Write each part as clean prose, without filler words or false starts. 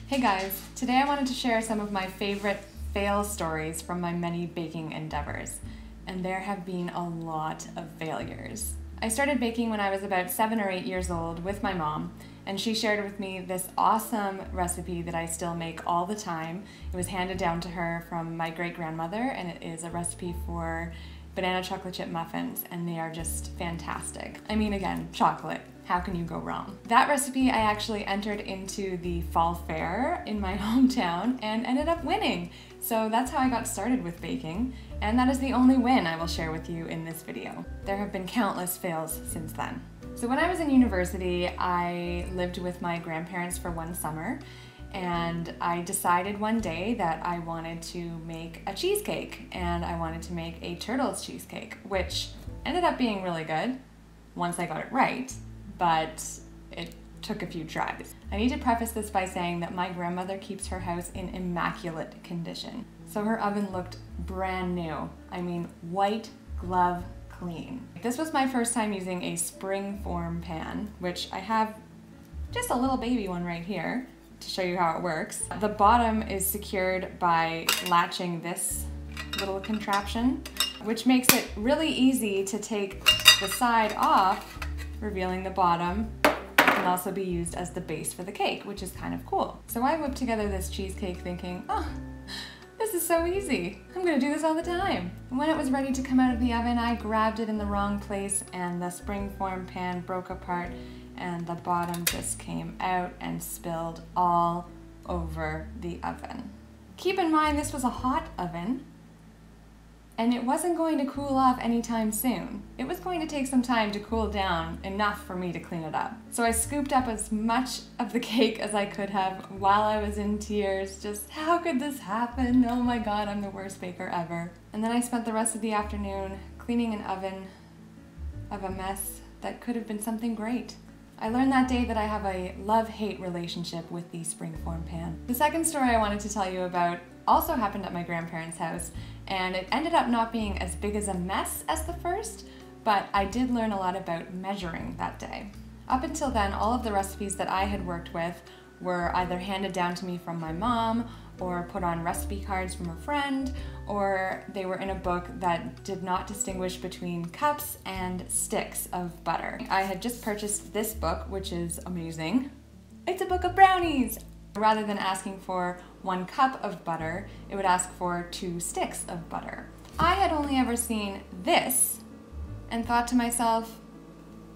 Hey guys, today I wanted to share some of my favorite fail stories from my many baking endeavors, and there have been a lot of failures. I started baking when I was about 7 or 8 years old with my mom, and she shared with me this awesome recipe that I still make all the time. It was handed down to her from my great-grandmother, and it is a recipe for banana chocolate chip muffins, and they are just fantastic. I mean, again, chocolate. How can you go wrong? That recipe I actually entered into the fall fair in my hometown and ended up winning. So that's how I got started with baking, and that is the only win I will share with you in this video. There have been countless fails since then. So when I was in university, I lived with my grandparents for one summer, and I decided one day that I wanted to make a cheesecake, and I wanted to make a turtle's cheesecake, which ended up being really good once I got it right, but it took a few tries. I need to preface this by saying that my grandmother keeps her house in immaculate condition. So her oven looked brand new. I mean, white glove clean. This was my first time using a springform pan, which I have just a little baby one right here to show you how it works. The bottom is secured by latching this little contraption, which makes it really easy to take the side off, revealing the bottom. It can also be used as the base for the cake, which is kind of cool. So I whipped together this cheesecake thinking, oh, this is so easy. I'm gonna do this all the time. And when it was ready to come out of the oven, I grabbed it in the wrong place and the springform pan broke apart and the bottom just came out and spilled all over the oven. Keep in mind, this was a hot oven, and it wasn't going to cool off anytime soon. It was going to take some time to cool down, enough for me to clean it up. So I scooped up as much of the cake as I could have while I was in tears. Just, how could this happen? Oh my God, I'm the worst baker ever. And then I spent the rest of the afternoon cleaning an oven of a mess that could have been something great. I learned that day that I have a love-hate relationship with the springform pan. The second story I wanted to tell you about also happened at my grandparents' house, and it ended up not being as big as a mess as the first, but I did learn a lot about measuring that day. Up until then, all of the recipes that I had worked with were either handed down to me from my mom, or put on recipe cards from a friend, or they were in a book that did not distinguish between cups and sticks of butter. I had just purchased this book, which is amazing. It's a book of brownies! Rather than asking for 1 cup of butter, it would ask for 2 sticks of butter. I had only ever seen this and thought to myself,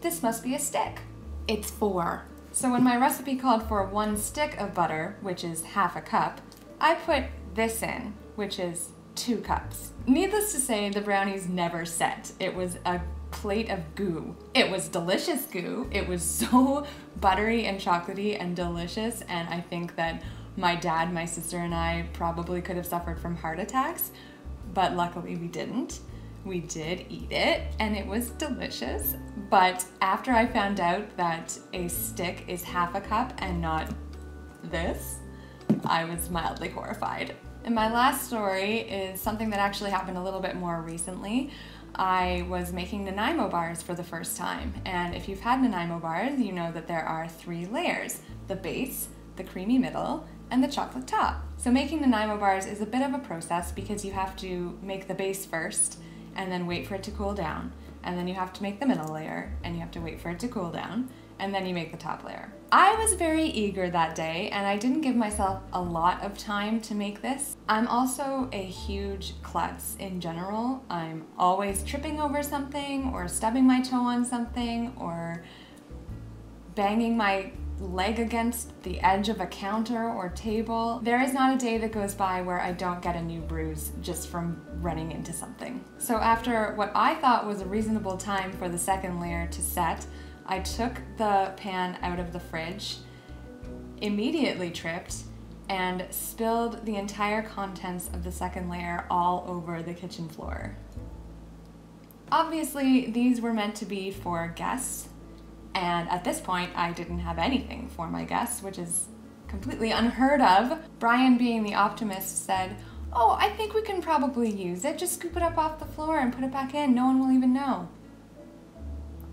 this must be a stick. It's 4. So when my recipe called for 1 stick of butter, which is half a cup, I put this in, which is 2 cups. Needless to say, the brownies never set. It was a plate of goo. It was delicious goo. It was so buttery and chocolatey and delicious, and I think that my dad, my sister, and I probably could have suffered from heart attacks, but luckily we didn't. We did eat it, and it was delicious, but after I found out that a stick is half a cup and not this, I was mildly horrified. And my last story is something that actually happened a little bit more recently. I was making Nanaimo bars for the first time, and if you've had Nanaimo bars, you know that there are 3 layers: the base, the creamy middle, and the chocolate top. So making Nanaimo bars is a bit of a process because you have to make the base first and then wait for it to cool down, and then you have to make the middle layer and you have to wait for it to cool down, and then you make the top layer. I was very eager that day, and I didn't give myself a lot of time to make this. I'm also a huge klutz in general. I'm always tripping over something, or stubbing my toe on something, or banging my leg against the edge of a counter or table. There is not a day that goes by where I don't get a new bruise just from running into something. So after what I thought was a reasonable time for the second layer to set, I took the pan out of the fridge, immediately tripped, and spilled the entire contents of the second layer all over the kitchen floor. Obviously, these were meant to be for guests, and at this point, I didn't have anything for my guests, which is completely unheard of. Brian, being the optimist, said, "Oh, I think we can probably use it. Just scoop it up off the floor and put it back in. No one will even know."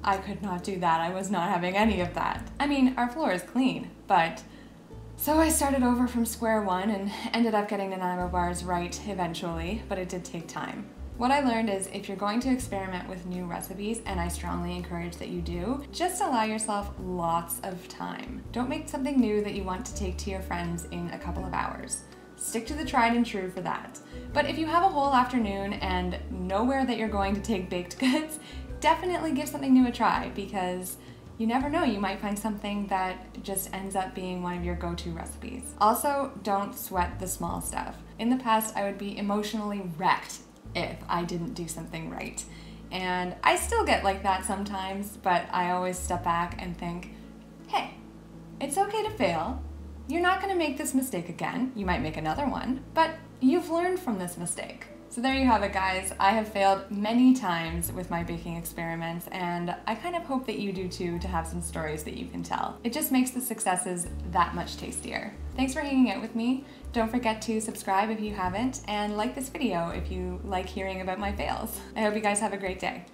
I could not do that. I was not having any of that. I mean, our floor is clean, but So I started over from square one and ended up getting the nano bars right eventually, but it did take time. What I learned is if you're going to experiment with new recipes, and I strongly encourage that you do, just allow yourself lots of time. Don't make something new that you want to take to your friends in a couple of hours. Stick to the tried and true for that. But if you have a whole afternoon and nowhere that you're going to take baked goods, definitely give something new a try, because you never know, you might find something that just ends up being one of your go-to recipes. Also, don't sweat the small stuff. In the past, I would be emotionally wrecked if I didn't do something right. And I still get like that sometimes, but I always step back and think, hey, it's okay to fail. You're not gonna make this mistake again. You might make another one, but you've learned from this mistake. So there you have it, guys. I have failed many times with my baking experiments, and I kind of hope that you do too, to have some stories that you can tell. It just makes the successes that much tastier. Thanks for hanging out with me. Don't forget to subscribe if you haven't, and like this video if you like hearing about my fails. I hope you guys have a great day.